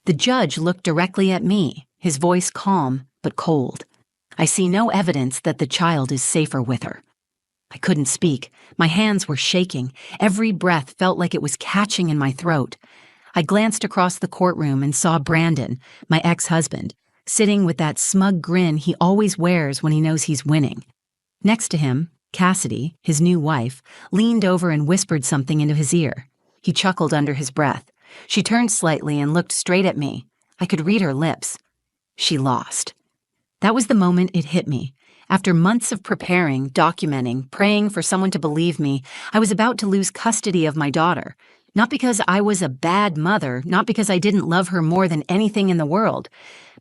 The judge looked directly at me, his voice calm but cold. I see no evidence that the child is safer with her. I couldn't speak. My hands were shaking. Every breath felt like it was catching in my throat. I glanced across the courtroom and saw Brandon, my ex-husband, sitting with that smug grin he always wears when he knows he's winning. Next to him, Cassidy, his new wife, leaned over and whispered something into his ear. He chuckled under his breath. She turned slightly and looked straight at me. I could read her lips. She lost. That was the moment it hit me. After months of preparing, documenting, praying for someone to believe me, I was about to lose custody of my daughter. Not because I was a bad mother, not because I didn't love her more than anything in the world,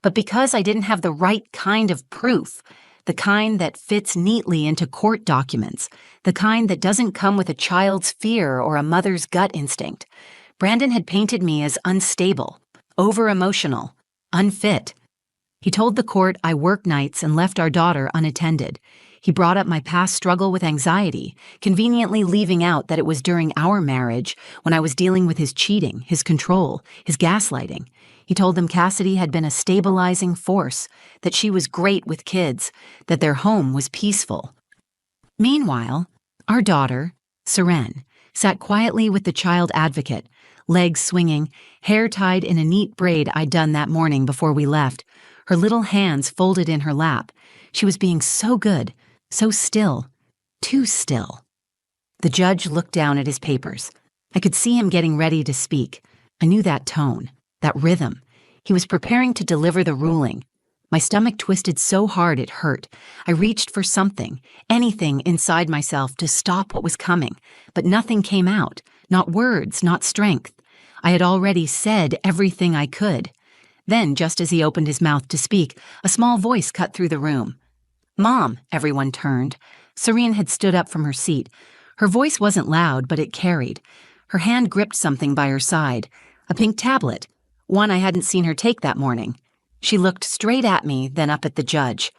but because I didn't have the right kind of proof, the kind that fits neatly into court documents, the kind that doesn't come with a child's fear or a mother's gut instinct. Brandon had painted me as unstable, over-emotional, unfit. He told the court I worked nights and left our daughter unattended. He brought up my past struggle with anxiety, conveniently leaving out that it was during our marriage when I was dealing with his cheating, his control, his gaslighting. He told them Cassidy had been a stabilizing force, that she was great with kids, that their home was peaceful. Meanwhile, our daughter, Seren, sat quietly with the child advocate, legs swinging, hair tied in a neat braid I'd done that morning before we left, her little hands folded in her lap. She was being so good, so still, too still. The judge looked down at his papers. I could see him getting ready to speak. I knew that tone, that rhythm. He was preparing to deliver the ruling. My stomach twisted so hard it hurt. I reached for something, anything inside myself to stop what was coming, but nothing came out, not words, not strength. I had already said everything I could. Then, just as he opened his mouth to speak, a small voice cut through the room. "Mom," everyone turned. Serene had stood up from her seat. Her voice wasn't loud, but it carried. Her hand gripped something by her side, a pink tablet, one I hadn't seen her take that morning. She looked straight at me, then up at the judge.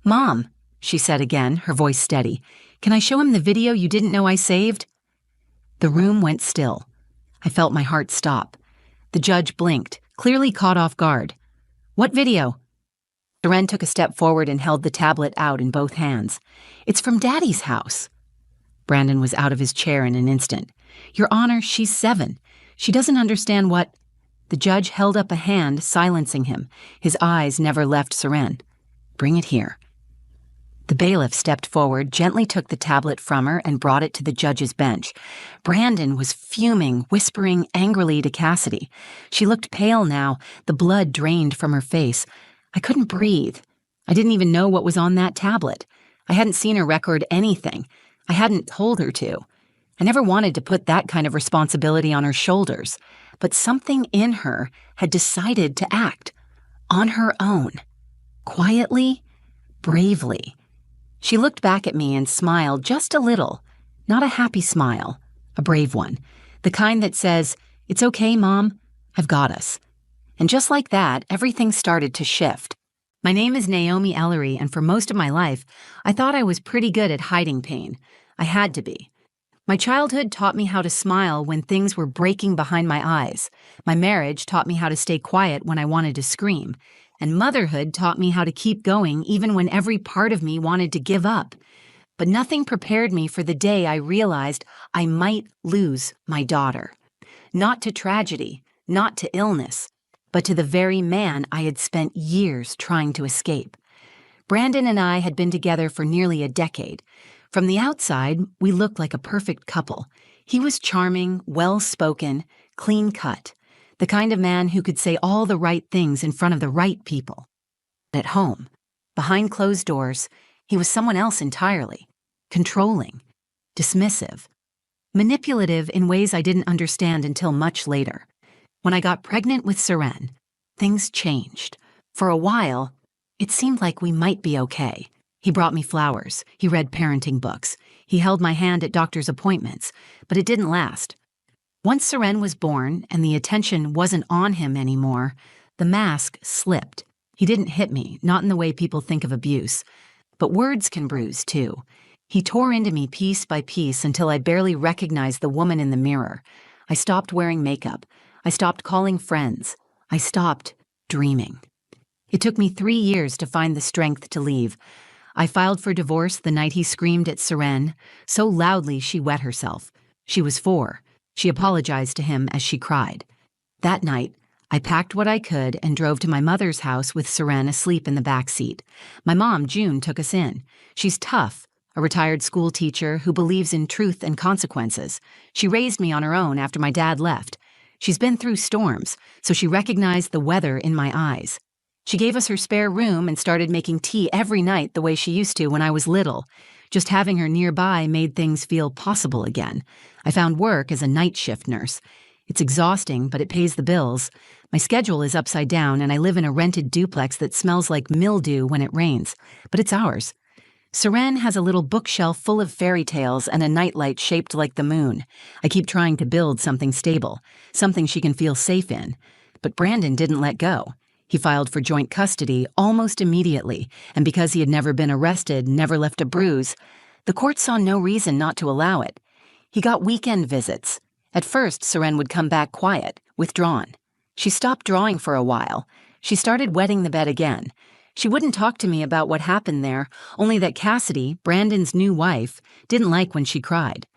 "Mom," she said again, her voice steady, "can I show him the video you didn't know I saved?" The room went still. I felt my heart stop. The judge blinked, clearly caught off guard. "What video?" Seren took a step forward and held the tablet out in both hands. "It's from Daddy's house." Brandon was out of his chair in an instant. "Your Honor, she's 7. She doesn't understand what—" The judge held up a hand, silencing him. His eyes never left Seren. "Bring it here." The bailiff stepped forward, gently took the tablet from her, and brought it to the judge's bench. Brandon was fuming, whispering angrily to Cassidy. She looked pale now, the blood drained from her face. I couldn't breathe. I didn't even know what was on that tablet. I hadn't seen her record anything. I hadn't told her to. I never wanted to put that kind of responsibility on her shoulders. But something in her had decided to act. On her own. Quietly, bravely. She looked back at me and smiled just a little. Not a happy smile. A brave one. The kind that says, "It's okay, Mom. I've got us." And just like that, everything started to shift. My name is Naomi Ellery, and for most of my life, I thought I was pretty good at hiding pain. I had to be. My childhood taught me how to smile when things were breaking behind my eyes. My marriage taught me how to stay quiet when I wanted to scream. And motherhood taught me how to keep going even when every part of me wanted to give up. But nothing prepared me for the day I realized I might lose my daughter. Not to tragedy, not to illness, but to the very man I had spent years trying to escape. Brandon and I had been together for nearly a decade. From the outside, we looked like a perfect couple. He was charming, well-spoken, clean-cut, the kind of man who could say all the right things in front of the right people. At home, behind closed doors, he was someone else entirely. Controlling, dismissive, manipulative in ways I didn't understand until much later. When I got pregnant with Seren, things changed. For a while, it seemed like we might be okay. He brought me flowers. He read parenting books. He held my hand at doctor's appointments, but it didn't last. Once Seren was born and the attention wasn't on him anymore, the mask slipped. He didn't hit me, not in the way people think of abuse. But words can bruise, too. He tore into me piece by piece until I barely recognized the woman in the mirror. I stopped wearing makeup. I stopped calling friends. I stopped dreaming. It took me 3 years to find the strength to leave. I filed for divorce the night he screamed at Seren, so loudly she wet herself. She was 4. She apologized to him as she cried. That night, I packed what I could and drove to my mother's house with Seren asleep in the back seat. My mom, June, took us in. She's tough, a retired school teacher who believes in truth and consequences. She raised me on her own after my dad left. She's been through storms, so she recognized the weather in my eyes. She gave us her spare room and started making tea every night the way she used to when I was little. Just having her nearby made things feel possible again. I found work as a night shift nurse. It's exhausting, but it pays the bills. My schedule is upside down, and I live in a rented duplex that smells like mildew when it rains. But it's ours. Seren has a little bookshelf full of fairy tales and a nightlight shaped like the moon. I keep trying to build something stable, something she can feel safe in. But Brandon didn't let go. He filed for joint custody almost immediately, and because he had never been arrested, never left a bruise, the court saw no reason not to allow it. He got weekend visits. At first, Seren would come back quiet, withdrawn. She stopped drawing for a while. She started wetting the bed again. She wouldn't talk to me about what happened there, only that Cassidy, Brandon's new wife, didn't like when she cried.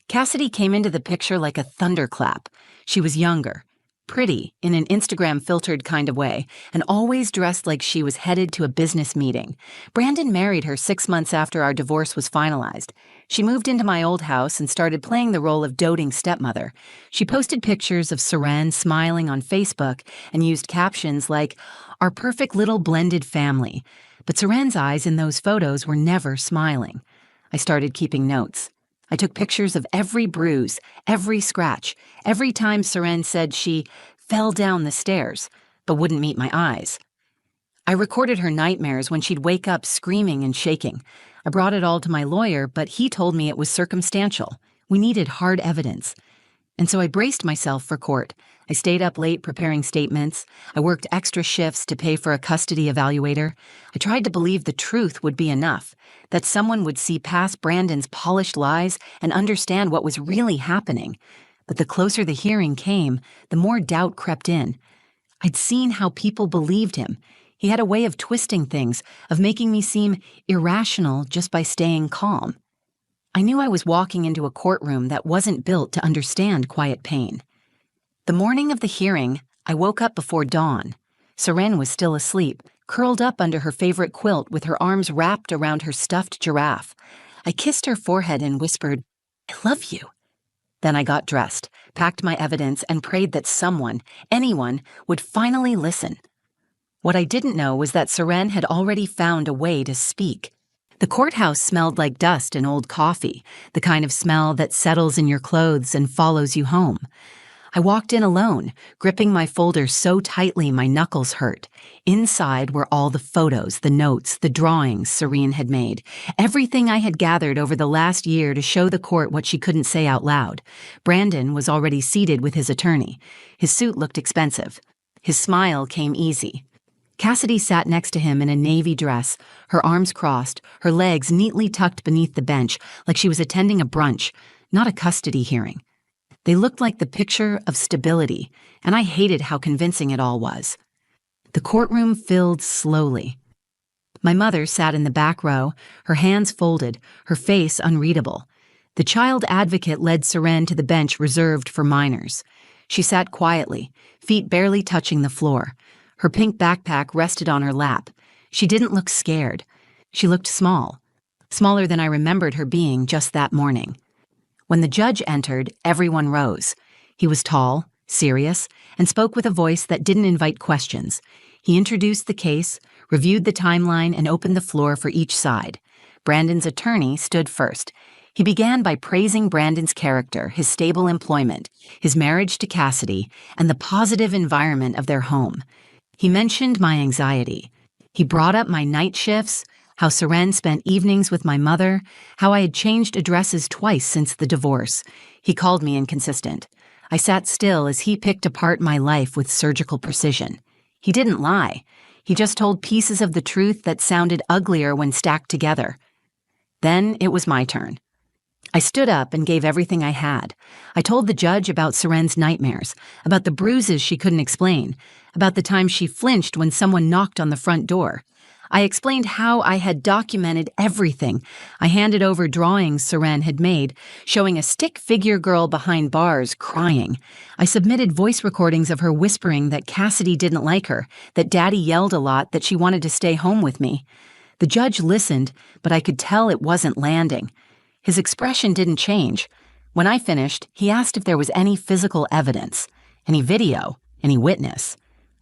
Cassidy came into the picture like a thunderclap. She was younger, pretty in an Instagram-filtered kind of way, and always dressed like she was headed to a business meeting. Brandon married her 6 months after our divorce was finalized. She moved into my old house and started playing the role of doting stepmother. She posted pictures of Seren smiling on Facebook and used captions like, "Our perfect little blended family." But Seren's eyes in those photos were never smiling. I started keeping notes. I took pictures of every bruise, every scratch, every time Seren said she fell down the stairs, but wouldn't meet my eyes. I recorded her nightmares when she'd wake up screaming and shaking. I brought it all to my lawyer, but he told me it was circumstantial. We needed hard evidence. And so I braced myself for court. I stayed up late preparing statements. I worked extra shifts to pay for a custody evaluator. I tried to believe the truth would be enough, that someone would see past Brandon's polished lies and understand what was really happening. But the closer the hearing came, the more doubt crept in. I'd seen how people believed him. He had a way of twisting things, of making me seem irrational just by staying calm. I knew I was walking into a courtroom that wasn't built to understand quiet pain. The morning of the hearing, I woke up before dawn. Seren was still asleep, curled up under her favorite quilt with her arms wrapped around her stuffed giraffe. I kissed her forehead and whispered, "I love you." Then I got dressed, packed my evidence, and prayed that someone, anyone, would finally listen. What I didn't know was that Seren had already found a way to speak. The courthouse smelled like dust and old coffee, the kind of smell that settles in your clothes and follows you home. I walked in alone, gripping my folder so tightly my knuckles hurt. Inside were all the photos, the notes, the drawings Seren had made, everything I had gathered over the last year to show the court what she couldn't say out loud. Brandon was already seated with his attorney. His suit looked expensive. His smile came easy. Cassidy sat next to him in a navy dress, her arms crossed, her legs neatly tucked beneath the bench, like she was attending a brunch, not a custody hearing. They looked like the picture of stability, and I hated how convincing it all was. The courtroom filled slowly. My mother sat in the back row, her hands folded, her face unreadable. The child advocate led Seren to the bench reserved for minors. She sat quietly, feet barely touching the floor. Her pink backpack rested on her lap. She didn't look scared. She looked small, smaller than I remembered her being just that morning. When the judge entered, everyone rose. He was tall, serious, and spoke with a voice that didn't invite questions. He introduced the case, reviewed the timeline, and opened the floor for each side. Brandon's attorney stood first. He began by praising Brandon's character, his stable employment, his marriage to Cassidy, and the positive environment of their home. He mentioned my anxiety. He brought up my night shifts, how Seren spent evenings with my mother, how I had changed addresses twice since the divorce. He called me inconsistent. I sat still as he picked apart my life with surgical precision. He didn't lie. He just told pieces of the truth that sounded uglier when stacked together. Then it was my turn. I stood up and gave everything I had. I told the judge about Seren's nightmares, about the bruises she couldn't explain, about the time she flinched when someone knocked on the front door. I explained how I had documented everything. I handed over drawings Seren had made, showing a stick figure girl behind bars crying. I submitted voice recordings of her whispering that Cassidy didn't like her, that Daddy yelled a lot, that she wanted to stay home with me. The judge listened, but I could tell it wasn't landing. His expression didn't change. When I finished, he asked if there was any physical evidence, any video, any witness.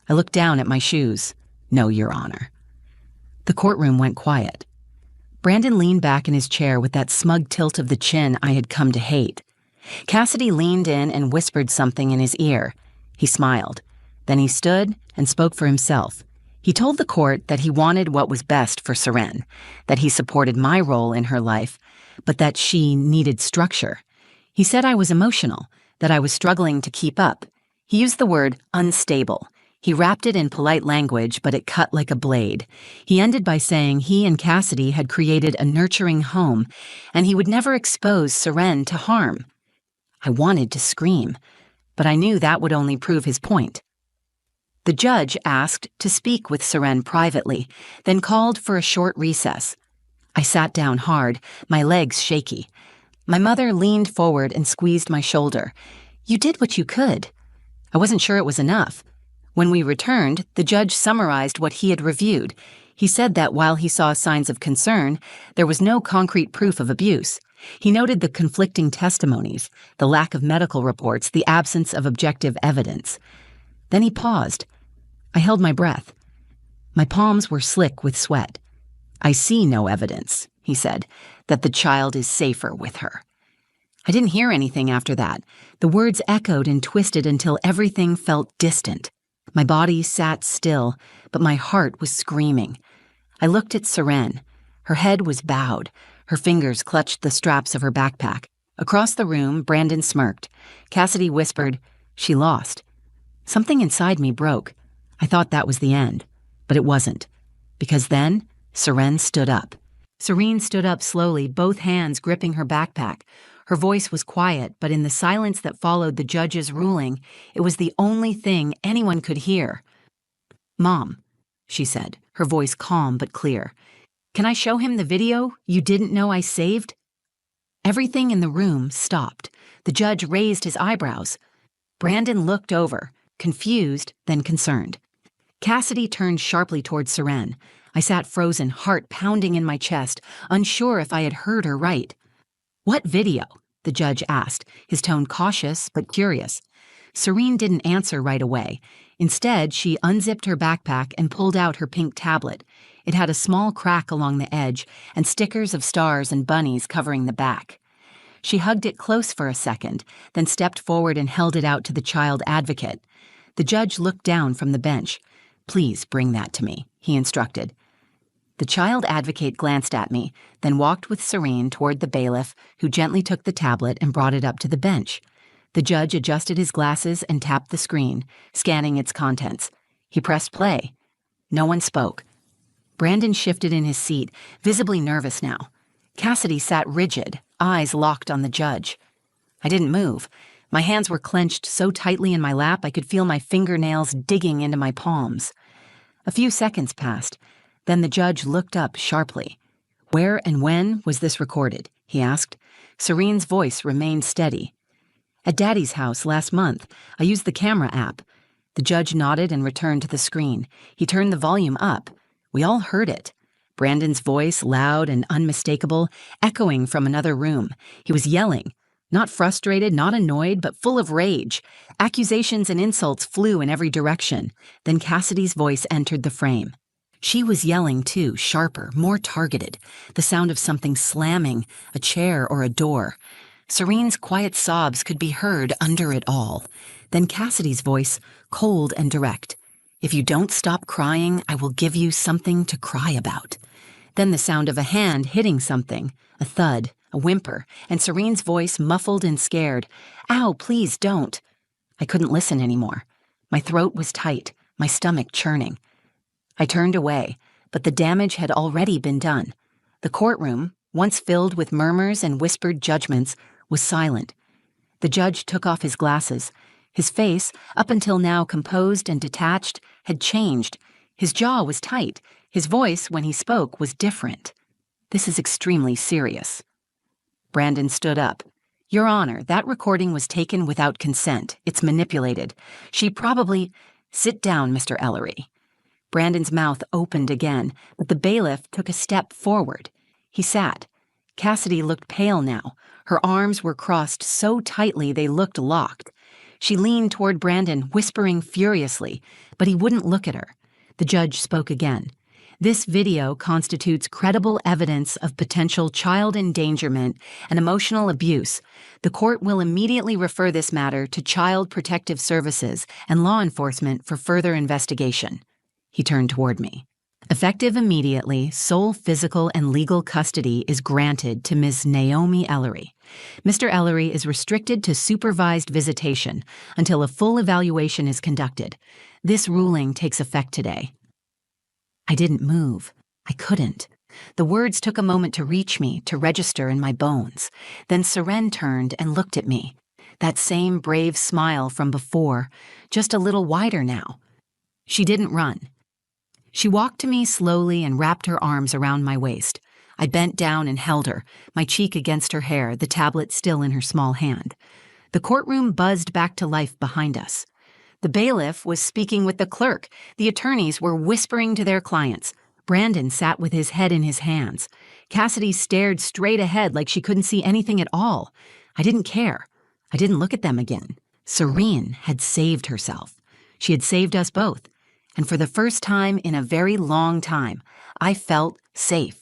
I looked down at my shoes. No, Your Honor. The courtroom went quiet. Brandon leaned back in his chair with that smug tilt of the chin I had come to hate. Cassidy leaned in and whispered something in his ear. He smiled. Then he stood and spoke for himself. He told the court that he wanted what was best for Seren, that he supported my role in her life, but that she needed structure. He said I was emotional, that I was struggling to keep up. He used the word unstable. He wrapped it in polite language, but it cut like a blade. He ended by saying he and Cassidy had created a nurturing home, and he would never expose Seren to harm. I wanted to scream, but I knew that would only prove his point. The judge asked to speak with Seren privately, then called for a short recess. I sat down hard, my legs shaky. My mother leaned forward and squeezed my shoulder. You did what you could. I wasn't sure it was enough. When we returned, the judge summarized what he had reviewed. He said that while he saw signs of concern, there was no concrete proof of abuse. He noted the conflicting testimonies, the lack of medical reports, the absence of objective evidence. Then he paused. I held my breath. My palms were slick with sweat. I see no evidence, he said, that the child is safer with her. I didn't hear anything after that. The words echoed and twisted until everything felt distant. My body sat still, but my heart was screaming. I looked at Seren. Her head was bowed. Her fingers clutched the straps of her backpack. Across the room, Brandon smirked. Cassidy whispered, "She lost." Something inside me broke. I thought that was the end, but it wasn't. Because then, Seren stood up. Serene stood up slowly, both hands gripping her backpack. Her voice was quiet, but in the silence that followed the judge's ruling, it was the only thing anyone could hear. "Mom," she said, her voice calm but clear. "Can I show him the video you didn't know I saved?" Everything in the room stopped. The judge raised his eyebrows. Brandon looked over, confused, then concerned. Cassidy turned sharply toward Seren. I sat frozen, heart pounding in my chest, unsure if I had heard her right. "What video?" the judge asked, his tone cautious but curious. Serene didn't answer right away. Instead, she unzipped her backpack and pulled out her pink tablet. It had a small crack along the edge and stickers of stars and bunnies covering the back. She hugged it close for a second, then stepped forward and held it out to the child advocate. The judge looked down from the bench. "Please bring that to me," he instructed. The child advocate glanced at me, then walked with Serene toward the bailiff, who gently took the tablet and brought it up to the bench. The judge adjusted his glasses and tapped the screen, scanning its contents. He pressed play. No one spoke. Brandon shifted in his seat, visibly nervous now. Cassidy sat rigid, eyes locked on the judge. I didn't move. My hands were clenched so tightly in my lap I could feel my fingernails digging into my palms. A few seconds passed. Then the judge looked up sharply. "Where and when was this recorded?" he asked. Serene's voice remained steady. "At Daddy's house last month. I used the camera app." The judge nodded and returned to the screen. He turned the volume up. We all heard it. Brandon's voice, loud and unmistakable, echoing from another room. He was yelling. Not frustrated, not annoyed, but full of rage. Accusations and insults flew in every direction. Then Cassidy's voice entered the frame. She was yelling too, sharper, more targeted. The sound of something slamming, a chair or a door. Serene's quiet sobs could be heard under it all. Then Cassidy's voice, cold and direct. "If you don't stop crying, I will give you something to cry about." Then the sound of a hand hitting something, a thud, a whimper, and Serene's voice muffled and scared. "Ow, please don't." I couldn't listen anymore. My throat was tight, my stomach churning. I turned away, but the damage had already been done. The courtroom, once filled with murmurs and whispered judgments, was silent. The judge took off his glasses. His face, up until now composed and detached, had changed. His jaw was tight. His voice, when he spoke, was different. "This is extremely serious." Brandon stood up. "Your Honor, that recording was taken without consent. It's manipulated. She probably—" "Sit down, Mr. Ellery." Brandon's mouth opened again, but the bailiff took a step forward. He sat. Cassidy looked pale now. Her arms were crossed so tightly they looked locked. She leaned toward Brandon, whispering furiously, but he wouldn't look at her. The judge spoke again. "This video constitutes credible evidence of potential child endangerment and emotional abuse. The court will immediately refer this matter to Child Protective Services and law enforcement for further investigation." He turned toward me. "Effective immediately, sole physical and legal custody is granted to Ms. Naomi Ellery. Mr. Ellery is restricted to supervised visitation until a full evaluation is conducted. This ruling takes effect today." I didn't move. I couldn't. The words took a moment to reach me, to register in my bones. Then Seren turned and looked at me. That same brave smile from before, just a little wider now. She didn't run. She walked to me slowly and wrapped her arms around my waist. I bent down and held her, my cheek against her hair, the tablet still in her small hand. The courtroom buzzed back to life behind us. The bailiff was speaking with the clerk. The attorneys were whispering to their clients. Brandon sat with his head in his hands. Cassidy stared straight ahead like she couldn't see anything at all. I didn't care. I didn't look at them again. Serene had saved herself. She had saved us both. And for the first time in a very long time, I felt safe.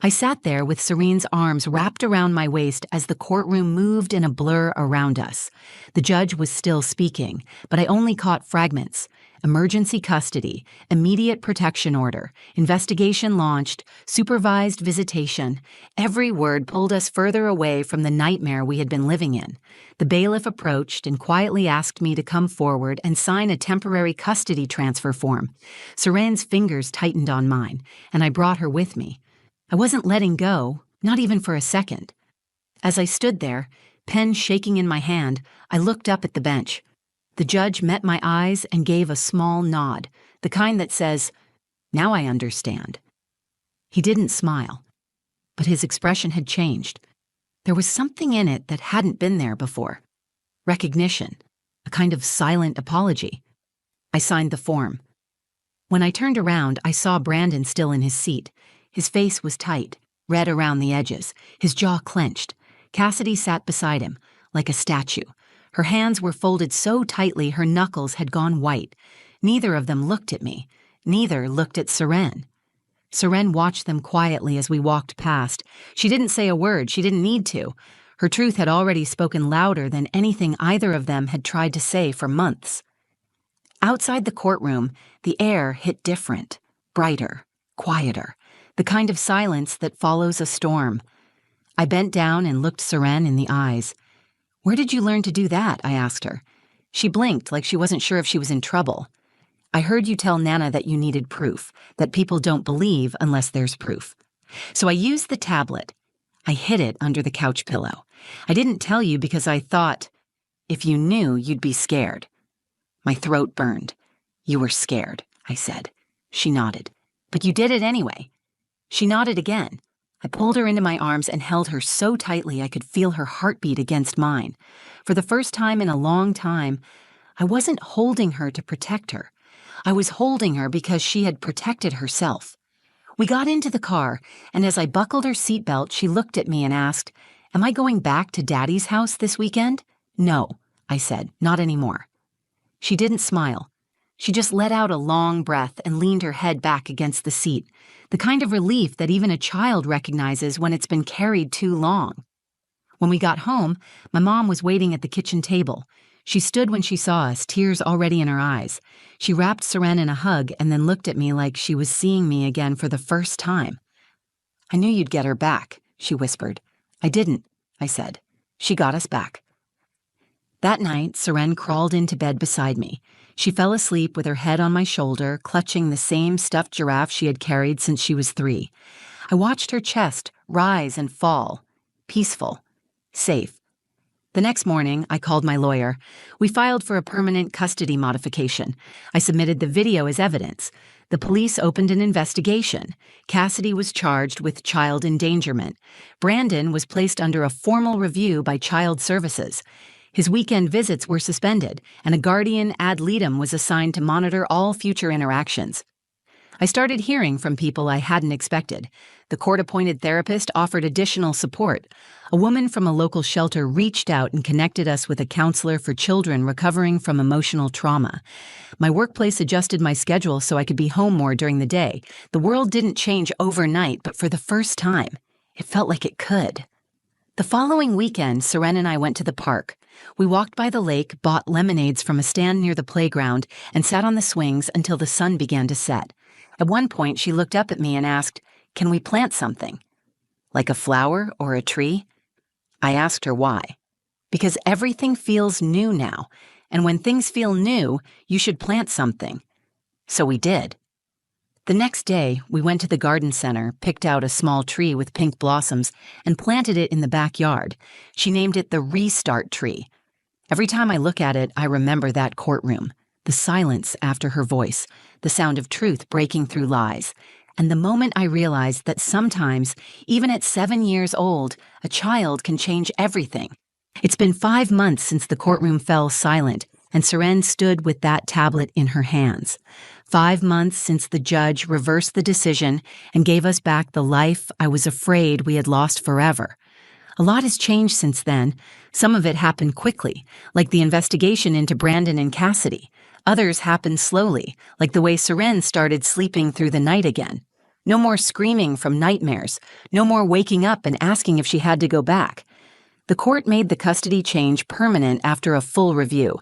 I sat there with Serene's arms wrapped around my waist as the courtroom moved in a blur around us. The judge was still speaking, but I only caught fragments. Emergency custody, immediate protection order, investigation launched, supervised visitation. Every word pulled us further away from the nightmare we had been living in. The bailiff approached and quietly asked me to come forward and sign a temporary custody transfer form. Serene's fingers tightened on mine, and I brought her with me. I wasn't letting go, not even for a second. As I stood there, pen shaking in my hand, I looked up at the bench. The judge met my eyes and gave a small nod, the kind that says, "Now I understand." He didn't smile, but his expression had changed. There was something in it that hadn't been there before. Recognition, a kind of silent apology. I signed the form. When I turned around, I saw Brandon still in his seat. His face was tight, red around the edges, his jaw clenched. Cassidy sat beside him, like a statue. Her hands were folded so tightly her knuckles had gone white. Neither of them looked at me. Neither looked at Seren. Seren watched them quietly as we walked past. She didn't say a word. She didn't need to. Her truth had already spoken louder than anything either of them had tried to say for months. Outside the courtroom, the air hit different, brighter, quieter, the kind of silence that follows a storm. I bent down and looked Seren in the eyes. "Where did you learn to do that?" I asked her. She blinked like she wasn't sure if she was in trouble. "I heard you tell Nana that you needed proof, that people don't believe unless there's proof. So I used the tablet. I hid it under the couch pillow. I didn't tell you because I thought, if you knew, you'd be scared." My throat burned. "You were scared," I said. She nodded. "But you did it anyway." She nodded again. I pulled her into my arms and held her so tightly I could feel her heartbeat against mine. For the first time in a long time, I wasn't holding her to protect her. I was holding her because she had protected herself. We got into the car, and as I buckled her seatbelt, she looked at me and asked, "Am I going back to Daddy's house this weekend?" "No," I said, "not anymore." She didn't smile. She just let out a long breath and leaned her head back against the seat, the kind of relief that even a child recognizes when it's been carried too long. When we got home, my mom was waiting at the kitchen table. She stood when she saw us, tears already in her eyes. She wrapped Seren in a hug and then looked at me like she was seeing me again for the first time. "I knew you'd get her back," she whispered. "I didn't," I said. "She got us back." That night, Seren crawled into bed beside me. She fell asleep with her head on my shoulder, clutching the same stuffed giraffe she had carried since she was 3. I watched her chest rise and fall, peaceful, safe. The next morning, I called my lawyer. We filed for a permanent custody modification. I submitted the video as evidence. The police opened an investigation. Cassidy was charged with child endangerment. Brandon was placed under a formal review by Child Services. His weekend visits were suspended, and a guardian ad litem was assigned to monitor all future interactions. I started hearing from people I hadn't expected. The court-appointed therapist offered additional support. A woman from a local shelter reached out and connected us with a counselor for children recovering from emotional trauma. My workplace adjusted my schedule so I could be home more during the day. The world didn't change overnight, but for the first time, it felt like it could. The following weekend, Seren and I went to the park. We walked by the lake, bought lemonades from a stand near the playground, and sat on the swings until the sun began to set. At one point, she looked up at me and asked, "Can we plant something? Like a flower or a tree?" I asked her why. Because everything feels new now, and when things feel new, you should plant something. So we did. The next day, we went to the garden center, picked out a small tree with pink blossoms, and planted it in the backyard. She named it the Restart Tree. Every time I look at it, I remember that courtroom. The silence after her voice, the sound of truth breaking through lies, and the moment I realized that sometimes, even at 7 years old, a child can change everything. It's been 5 months since the courtroom fell silent, and Seren stood with that tablet in her hands. 5 months since the judge reversed the decision and gave us back the life I was afraid we had lost forever. A lot has changed since then. Some of it happened quickly, like the investigation into Brandon and Cassidy. Others happened slowly, like the way Seren started sleeping through the night again. No more screaming from nightmares. No more waking up and asking if she had to go back. The court made the custody change permanent after a full review.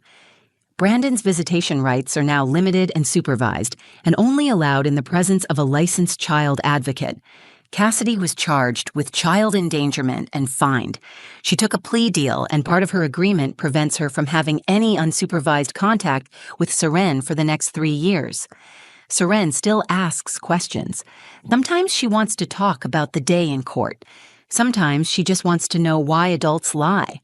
Brandon's visitation rights are now limited and supervised, and only allowed in the presence of a licensed child advocate. Cassidy was charged with child endangerment and fined. She took a plea deal, and part of her agreement prevents her from having any unsupervised contact with Seren for the next 3 years. Seren still asks questions. Sometimes she wants to talk about the day in court. Sometimes she just wants to know why adults lie.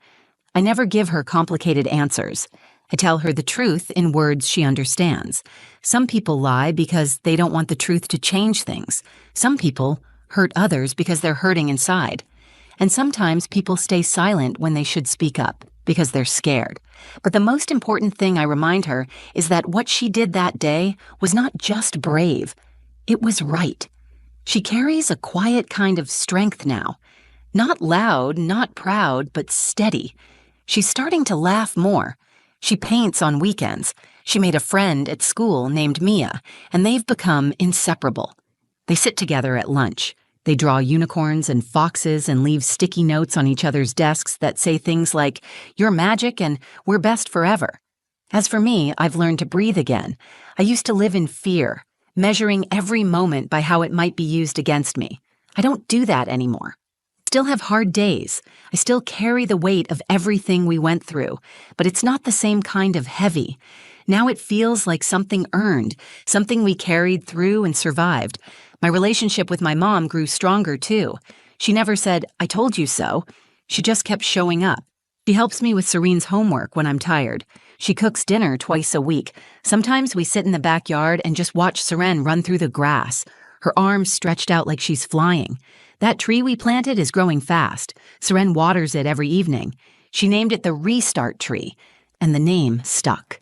I never give her complicated answers. I tell her the truth in words she understands. Some people lie because they don't want the truth to change things. Some people hurt others because they're hurting inside. And sometimes people stay silent when they should speak up because they're scared. But the most important thing I remind her is that what she did that day was not just brave. It was right. She carries a quiet kind of strength now. Not loud, not proud, but steady. She's starting to laugh more. She paints on weekends. She made a friend at school named Mia, and they've become inseparable. They sit together at lunch. They draw unicorns and foxes and leave sticky notes on each other's desks that say things like, "You're magic and we're best forever." As for me, I've learned to breathe again. I used to live in fear, measuring every moment by how it might be used against me. I don't do that anymore. I still have hard days. I still carry the weight of everything we went through, but it's not the same kind of heavy. Now it feels like something earned, something we carried through and survived. My relationship with my mom grew stronger, too. She never said, "I told you so." She just kept showing up. She helps me with Serene's homework when I'm tired. She cooks dinner twice a week. Sometimes we sit in the backyard and just watch Seren run through the grass, her arms stretched out like she's flying. That tree we planted is growing fast. Seren waters it every evening. She named it the Restart Tree, and the name stuck.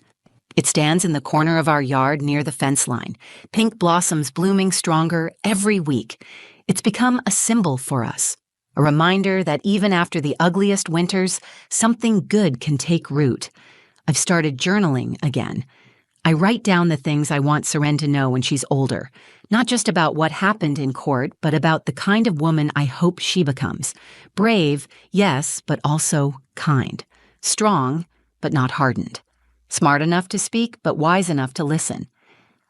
It stands in the corner of our yard near the fence line, pink blossoms blooming stronger every week. It's become a symbol for us, a reminder that even after the ugliest winters, something good can take root. I've started journaling again. I write down the things I want Seren to know when she's older, not just about what happened in court, but about the kind of woman I hope she becomes. Brave, yes, but also kind. Strong, but not hardened. Smart enough to speak, but wise enough to listen.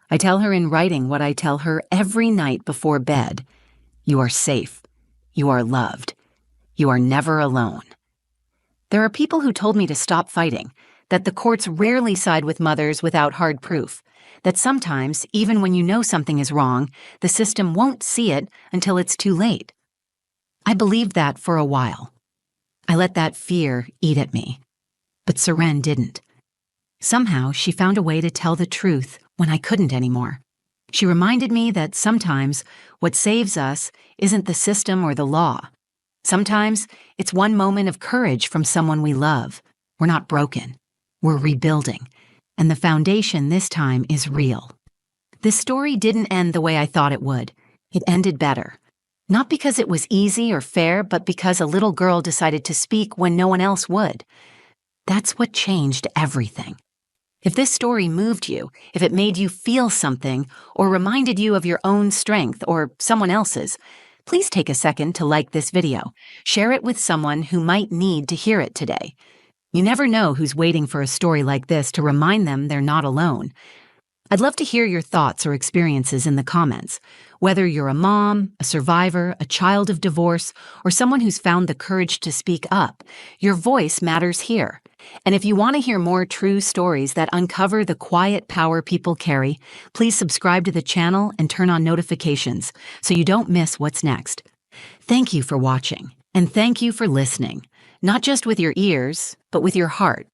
I tell her in writing what I tell her every night before bed. You are safe. You are loved. You are never alone. There are people who told me to stop fighting, that the courts rarely side with mothers without hard proof, that sometimes, even when you know something is wrong, the system won't see it until it's too late. I believed that for a while. I let that fear eat at me. But Seren didn't. Somehow, she found a way to tell the truth when I couldn't anymore. She reminded me that sometimes what saves us isn't the system or the law. Sometimes it's one moment of courage from someone we love. We're not broken. We're rebuilding. And the foundation this time is real. This story didn't end the way I thought it would. It ended better. Not because it was easy or fair, but because a little girl decided to speak when no one else would. That's what changed everything. If this story moved you, if it made you feel something, or reminded you of your own strength or someone else's, please take a second to like this video. Share it with someone who might need to hear it today. You never know who's waiting for a story like this to remind them they're not alone. I'd love to hear your thoughts or experiences in the comments. Whether you're a mom, a survivor, a child of divorce, or someone who's found the courage to speak up, your voice matters here. And if you want to hear more true stories that uncover the quiet power people carry, please subscribe to the channel and turn on notifications so you don't miss what's next. Thank you for watching, and thank you for listening, not just with your ears, but with your heart.